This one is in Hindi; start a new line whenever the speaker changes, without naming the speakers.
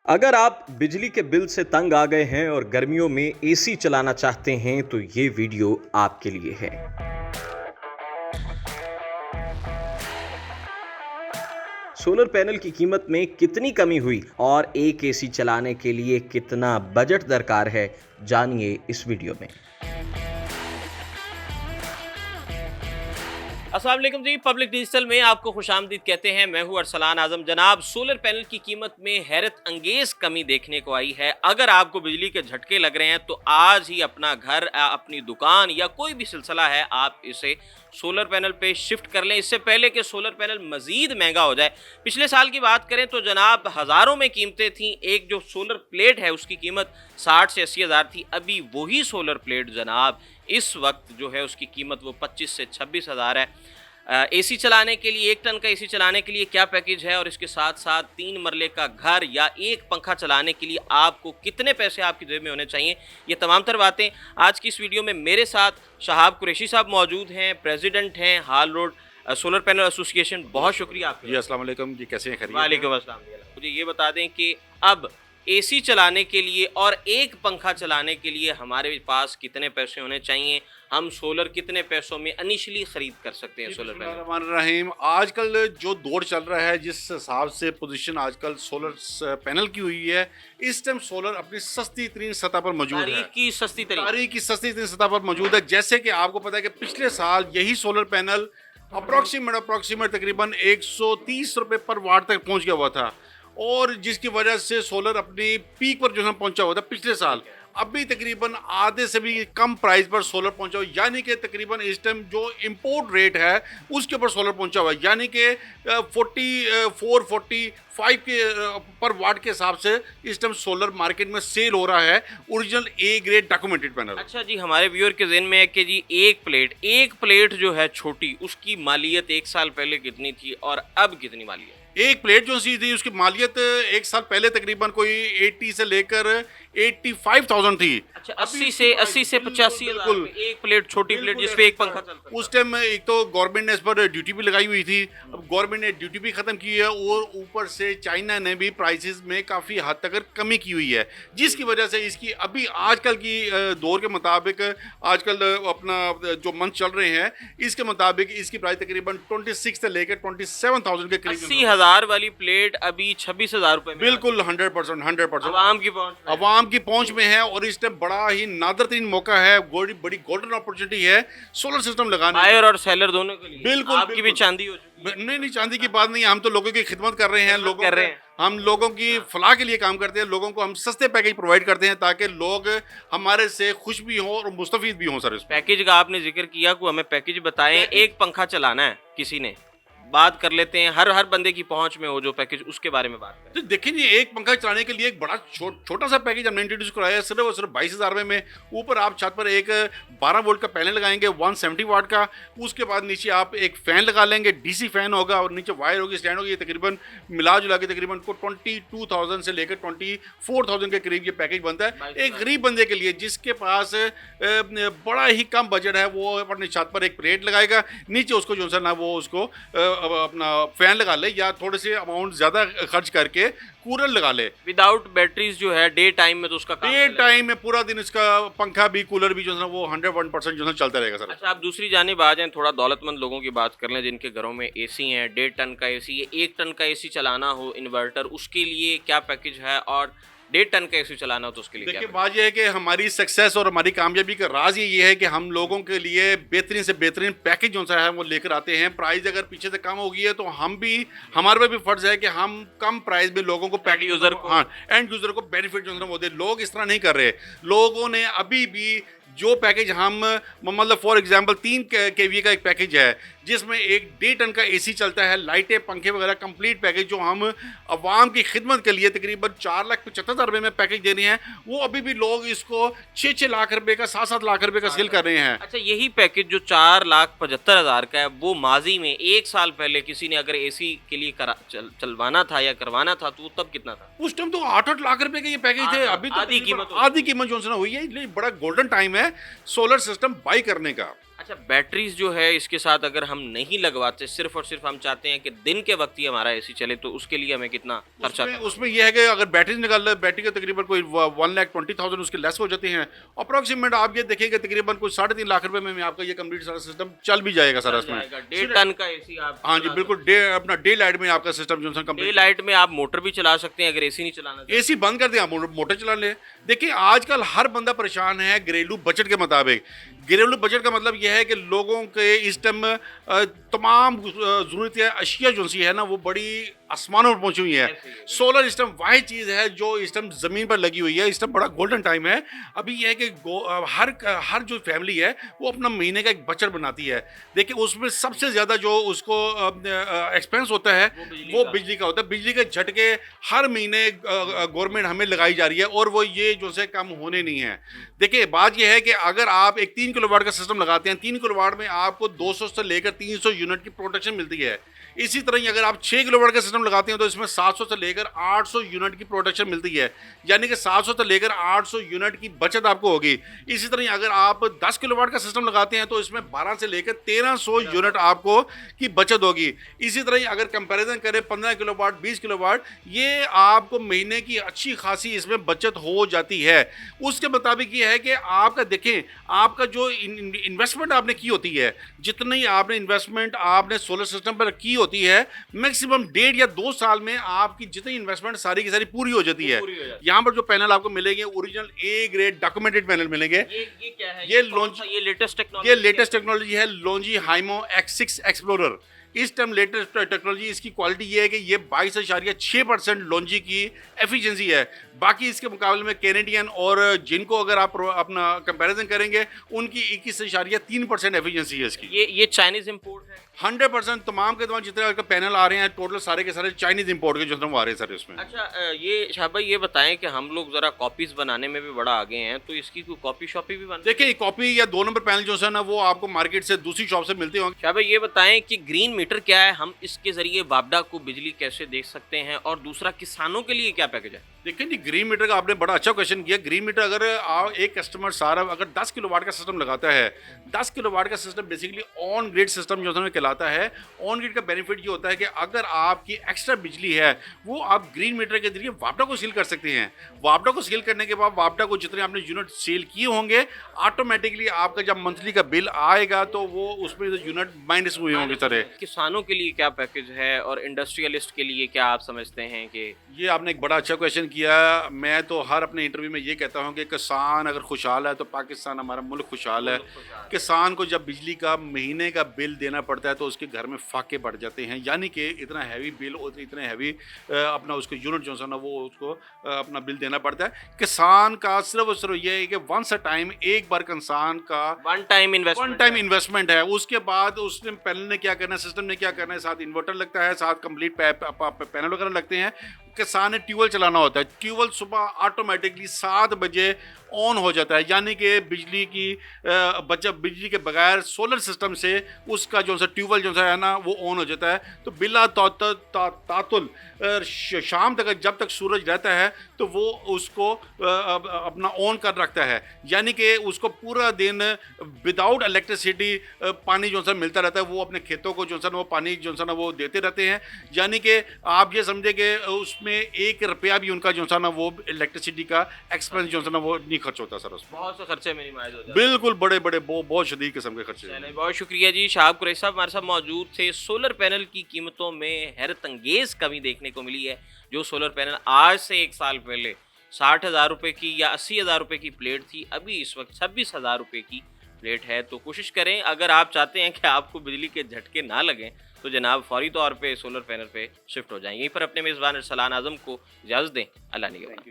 अगर आप बिजली के बिल से तंग आ गए हैं और गर्मियों में एसी चलाना चाहते हैं तो ये वीडियो आपके लिए है। सोलर पैनल की कीमत में कितनी कमी हुई और एक एसी चलाने के लिए कितना बजट दरकार है, जानिए इस वीडियो में।
अस्सलाम वालेकुम जी, पब्लिक डिजिटल में आपको खुशामदीद कहते हैं। मैं हूं अरसलान आजम। जनाब, सोलर पैनल की कीमत में हैरत अंगेज कमी देखने को आई है। अगर आपको बिजली के झटके लग रहे हैं तो आज ही अपना घर, अपनी दुकान या कोई भी सिलसिला है, आप इसे सोलर पैनल पे शिफ्ट कर लें, इससे पहले कि सोलर पैनल मज़ीद महंगा हो जाए। पिछले साल की बात करें तो जनाब हज़ारों में कीमतें थीं। एक जो सोलर प्लेट है उसकी कीमत 60 से 80 हज़ार थी। अभी वही सोलर प्लेट जनाब इस वक्त जो है उसकी कीमत वो 25 से 26 हज़ार है। एसी चलाने के लिए, 1 टन का एसी चलाने के लिए क्या पैकेज है और इसके साथ साथ 3 मरले का घर या एक पंखा चलाने के लिए आपको कितने पैसे आपकी जेब में होने चाहिए, ये तमाम तर बातें आज की इस वीडियो में मेरे साथ शहाब कुरैशी साहब मौजूद हैं, प्रेसिडेंट हैं हाल रोड सोलर पैनल एसोसिएशन। बहुत शुक्रिया आपका।
जी अस्सलाम वालेकुम जी, कैसे हैं? खैरियत?
वालेकुम अस्सलाम। मुझे ये बता दें कि अब एसी चलाने के लिए और एक पंखा चलाने के लिए हमारे पास कितने पैसे होने चाहिए, हम सोलर कितने पैसों में इनिशियली खरीद कर सकते हैं सोलर पैनल?
बिस्मिल्लाहिर्रहमानिर्रहीम। आजकल जो दौर चल रहा है, जिस हिसाब से पोजीशन आजकल सोलर पैनल की हुई है, इस टाइम सोलर अपनी सस्ती तरीन सतह पर मौजूद है।
तारीख की सस्ती
तरीन सतह पर मौजूद है। जैसे कि आपको पता है कि पिछले साल यही सोलर पैनल अप्रोक्सीमेट तकरीबन 130 रुपये पर वाट तक पहुंच गया हुआ था, और जिसकी वजह से सोलर अपनी पीक पर जो है पहुंचा हुआ था पिछले साल। अभी तकरीबन आधे से भी कम प्राइस पर सोलर पहुंचा हुआ, यानी कि तकरीबन इस टाइम जो इंपोर्ट रेट है उसके ऊपर सोलर पहुंचा हुआ है, यानी कि 44-45 के पर वाट के हिसाब से इस टाइम सोलर मार्केट में सेल हो रहा है, original A grade documented panel.
अच्छा जी, हमारे व्यूअर के ज़हन में है कि जी एक प्लेट जो है छोटी, उसकी मालियत 1 साल पहले कितनी थी और अब कितनी मालियत?
एक प्लेट जो सी थी उसकी मालियत 1 साल पहले तकरीबन कोई 80 से लेकर 85,000 थी।
अच्छा, 80 से 85 हज़ार में एक प्लेट, छोटी प्लेट जिसपे एक पंखा चलता है।
उस टाइम एक तो गवर्नमेंट ने इस पर ड्यूटी भी लगाई हुई थी, अब गवर्नमेंट ने ड्यूटी भी ख़त्म की है, और ऊपर से चाइना ने भी प्राइसेस में काफ़ी हद तक कमी की हुई है, जिसकी वजह से इसकी अभी आजकल की दौर के मुताबिक, आजकल अपना जो मंथ चल रहे हैं इसके मुताबिक इसकी प्राइस तकरीबन 26 से लेकर 27,000 के करीब।
80,000 वाली प्लेट अभी 26,000 रुपए में।
बिल्कुल 100%
आवाम की
पहुंच में है, और इस टाइम बड़ा ही नादर तरीन मौका है, बड़ी गोल्डन अपॉर्चुनिटी है सोलर सिस्टम लगाने।
बायर और सेलर दोनों के लिए।
बिल्कुल,
आपकी भी चांदी हो चुकी है।
नहीं, चांदी की बात नहीं, हम तो लोगों की खिदमत कर रहे हैं, हम लोगों की फलाह के लिए काम करते हैं, लोगों को हम सस्ते पैकेज प्रोवाइड करते हैं ताकि लोग हमारे से खुश भी हों और मुस्तफीद भी हों। सर, इस
पैकेज का आपने जिक्र किया को हमें पैकेज बताएं। एक पंखा चलाना है किसी ने, बात कर लेते हैं, हर बंदे की पहुंच में हो जो पैकेज, उसके बारे में बात करें।
तो देखिए जी, एक पंखा चलाने के लिए एक बड़ा छोटा सा पैकेज हमने इंट्रोड्यूस कराया है, सिर्फ और सिर्फ 22,000 रुपये में। ऊपर आप छत पर एक 12 वोल्ट का पैनल लगाएंगे 170 वाट का, उसके बाद नीचे आप एक फ़ैन लगा लेंगे, डीसी फैन होगा, और नीचे वायर होगी, स्टैंड होगी। ये तकरीबन मिला जुला के तकरीबन को 22,000 से लेकर 24,000 के करीब ये पैकेज बनता है एक गरीब बंदे के लिए, जिसके पास बड़ा ही कम बजट है। वो अपनी छत पर एक प्लेट लगाएगा, नीचे उसको जो है ना वो उसको अपना फैन लगा ले, या थोड़े से अमाउंट ज़्यादा खर्च करके कूलर लगा ले।
विदाउट बैटरीज जो है डे टाइम में तो उसका काम
डे टाइम में पूरा दिन इसका पंखा भी कूलर भी जो है ना वो 101% जो है चलता रहेगा। सर,
अच्छा, आप दूसरी जानिब आ जाएं, थोड़ा दौलतमंद लोगों की बात कर लें जिनके घरों में एसी है, 1.5 टन का एसी है, 1 टन का एसी चलाना हो इन्वर्टर, उसके लिए क्या पैकेज है, और 1.5 टन का एसी चलाना हो तो उसके लिए
देखिए बात यह है कि हमारी सक्सेस और हमारी कामयाबी का राज ये है कि हम लोगों के लिए बेहतरीन से बेहतरीन पैकेज जो सा है वो लेकर आते हैं। प्राइस अगर पीछे से कम होगी है तो हमारे पे भी फर्ज है कि हम कम प्राइस में लोगों को पैकेज यूज़र को, एंड यूज़र को बेनिफिट जो है वो दे। लोग इस तरह नहीं कर रहे। लोगों ने अभी भी जो पैकेज हम मतलब फॉर एग्जांपल 3 kVA का एक पैकेज है जिसमें एक 1.5 टन का एसी चलता है, लाइटें, पंखे वगैरह कंप्लीट पैकेज जो हम अवाम की खिदमत के लिए तकरीबन 4,75,000 रुपये में पैकेज दे रहे हैं, वो अभी भी लोग इसको 6-6 लाख रुपए का, 7-7 लाख रुपए का सेल कर रहे हैं।
अच्छा, यही पैकेज जो 4,75,000 का है, वो माजी में 1 साल पहले किसी ने अगर एसी के लिए चलवाना था या करवाना था तो तब कितना था?
उस टाइम तो 8-8 लाख रुपए के ये पैकेज थे। अभी तो आधी कीमत जो है हुई है। बड़ा गोल्डन टाइम है सोलर सिस्टम बाई करने का।
अच्छा, बैटरीज जो है इसके साथ अगर हम नहीं लगवाते, सिर्फ और सिर्फ हम चाहते हैं कि दिन के वक्त ही हमारा एसी चले, तो उसके लिए हमें कितना खर्चा
उसमें यह है कि अगर बैटरी निकाल ले, बैटरी का तकरीबन कोई 1,20,000 उसके लेस हो जाते हैं। अप्रॉक्सीमेट आप ये देखेंगे तकरीबन कोई 3.5 लाख रुपए में आपका ये कंप्लीट सारा सिस्टम चल भी जाएगा सर इसमें।
1.5 टन का एसी आप
हाँ जी बिल्कुल, अपना डे लाइट में आपका सिस्टम जो है
डे
कंप्लीट।
लाइट में आप मोटर भी चला सकते हैं अगर एसी नहीं चलाना चाहते।
एसी बंद कर दें, आप मोटर चला लें। देखिए आजकल हर बंदा परेशान है घरेलू बजट के मुताबिक। घरेलू बजट का मतलब यह है कि लोगों के इस टाइम तमाम ज़रूरत अशिया जो सी है ना वो बड़ी आसमानों पर पहुंची हुई है। सोलर सिस्टम वाही चीज़ है जो इस टाइम ज़मीन पर लगी हुई है। इस टाइम बड़ा गोल्डन टाइम है। अभी यह है कि हर जो फैमिली है वो अपना महीने का एक बजट बनाती है। देखिए उसमें सबसे ज़्यादा जो उसको एक्सपेंस होता है वो बिजली का होता है। बिजली के झटके हर महीने गवर्नमेंट हमें लगाई जा रही है और वो ये जो से कम होने नहीं है। देखिए बात यह है कि अगर आप एक 3 किलोवाट का सिस्टम लगाते हैं, 3 किलोवाट में आपको 200 से लेकर 300 यूनिट की प्रोडक्शन मिलती है। इसी तरह ही अगर आप 6 किलोवाट का सिस्टम लगाते हैं तो इसमें 700 से लेकर 800 यूनिट की प्रोडक्शन मिलती है, यानी कि 700 से लेकर 800 यूनिट की बचत आपको होगी। इसी तरह अगर आप 10 किलोवाट का सिस्टम लगाते हैं तो इसमें 12 से लेकर 1300 यूनिट आपको की बचत होगी। इसी तरह अगर कंपैरिजन करें 15 किलोवाट 20 किलोवाट, ये आपको महीने की अच्छी खासी इसमें बचत हो जाती है। उसके मुताबिक ये है कि आपका देखें आपका जो इन्वेस्टमेंट आपने की होती है, जितनी आपने इन्वेस्टमेंट आपने सोलर सिस्टम पर की होती है, मैक्सिमम 1.5 या 2 साल में आपकी जितनी इन्वेस्टमेंट सारी की सारी पूरी हो जाती है। यहाँ पर जो पैनल आपको मिलेंगे original A grade documented panel मिलेंगे।
ये क्या है?
ये लेटेस्ट टेक्नोलॉजी है लॉन्जी हाइमो X6 एक्सप्लोरर। इस टाइम लेटेस्ट टेक्नोलॉजी इसकी क्वालिटी ये है कि ये 22.6% लॉन्जी की एफिशिएंसी है। बाकी इसके मुकाबले में कैनेडियन और जिनको अगर आप अपना कंपैरिजन करेंगे उनकी 21.3% एफिशिएंसी है इसकी।
ये चाइनीज इंपोर्ट है
100%। तमाम के तमाम जितने आपके पैनल आ रहे हैं टोटल सारे के सारे चाइनीज इंपोर्ट के जो आ रहे हैं सर इसमें।
अच्छा, ये शाह भाई ये बताएं कि हम लोग जरा कॉपीज बनाने में भी बड़ा आगे हैं, तो इसकी कोई कॉपी शॉपी भी बन
देखिए कॉपी या 2 नंबर पैनल जो है ना वो आपको मार्केट से दूसरी शॉप से मिलते होंगे।
शाह भाई ये बताएं कि ग्रीन मीटर क्या है, हम इसके जरिए वापडा को बिजली कैसे दे सकते हैं, और दूसरा किसानों के लिए क्या पैकेज है?
देखिए जी ग्रीन मीटर का आपने बड़ा अच्छा क्वेश्चन किया। ग्रीन मीटर अगर एक कस्टमर सारा अगर 10 किलोवाट का सिस्टम लगाता है, 10 किलोवाट का system basically on grid system जो है कहलाता है। ऑन ग्रिड का बेनिफिट ये होता है कि अगर आपकी एक्स्ट्रा बिजली है वो आप ग्रीन मीटर के जरिए वापडा को सील कर सकते हैं। वापडा को सील करने के बाद वापडा को जितने आपने यूनिट सेल किए होंगे ऑटोमेटिकली आपका जब मंथली का बिल आएगा तो वो उसमें यूनिट माइनस हुए होंगे सर।
किसानों के लिए क्या पैकेज है और इंडस्ट्रियलिस्ट के लिए क्या आप समझते हैं कि?
ये आपने एक बड़ा अच्छा क्वेश्चन किया। मैं तो हर अपने इंटरव्यू में ये कहता हूँ कि किसान अगर खुशहाल है तो पाकिस्तान हमारा मुल्क खुशहाल है। किसान को जब बिजली का महीने का बिल देना पड़ता है तो उसके घर में फाके पड़ जाते हैं, यानी कि इतना हैवी बिल और इतने हैवी अपना उसको यूनिट जो है ना वो उसको अपना बिल देना पड़ता है। किसान का सिर्फ और सिर्फ ये है कि वंस अ टाइम एक बार किसान का
वन टाइम
इन्वेस्टमेंट है। उसके बाद उसने पैनल ने क्या करना है, सिस्टम ने क्या करना है, साथ इन्वर्टर लगता है, साथ कंप्लीट पैनल वगैरह लगते हैं। किसान ने ट्यूबवेल चलाना होता है। ट्यूबवेल सुबह ऑटोमेटिकली 7 बजे ऑन हो जाता है, यानी कि बिजली की बिजली के बगैर सोलर सिस्टम से उसका जो सा ट्यूबवेल जो है ना वो ऑन हो जाता है। तो बिला तातुल शाम तक जब तक सूरज रहता है तो वो उसको अपना ऑन कर रखता है, यानी कि उसको पूरा दिन विदाउट इलेक्ट्रिसिटी पानी जो सा मिलता रहता है। वो अपने खेतों को जो सा वो पानी जो सा ना वो देते रहते हैं, यानी कि आप ये समझे कि उसमें 1 रुपया भी उनका जो सा ना वो इलेक्ट्रिसिटी का एक्सपेंस जो सा ना वो नहीं खर्च होता सर उसमें।
बहुत से खर्चे मिनिमाइज हो जाते हैं।
बिल्कुल बड़े बड़े बहुत शदीद किस्म के खर्चे।
चलिए बहुत शुक्रिया जी। शाह कुरैशी साहब हमारे साथ मौजूद थे। सोलर पैनल की कीमतों में हैरत अंगेज कमी देखने को मिली है। जो सोलर पैनल आज से 1 साल पहले 60,000 रुपये की या 80,000 रुपये की प्लेट थी, अभी इस वक्त 26,000 रुपये की प्लेट है। तो कोशिश करें, अगर आप चाहते हैं कि आपको बिजली के झटके ना लगें तो जनाब फौरी तौर पे सोलर पैनल पे शिफ्ट हो जाएं। यहीं पर अपने मेज़बान अरसलान आज़म को इजाज़त दें। अल्लाह निगहबान।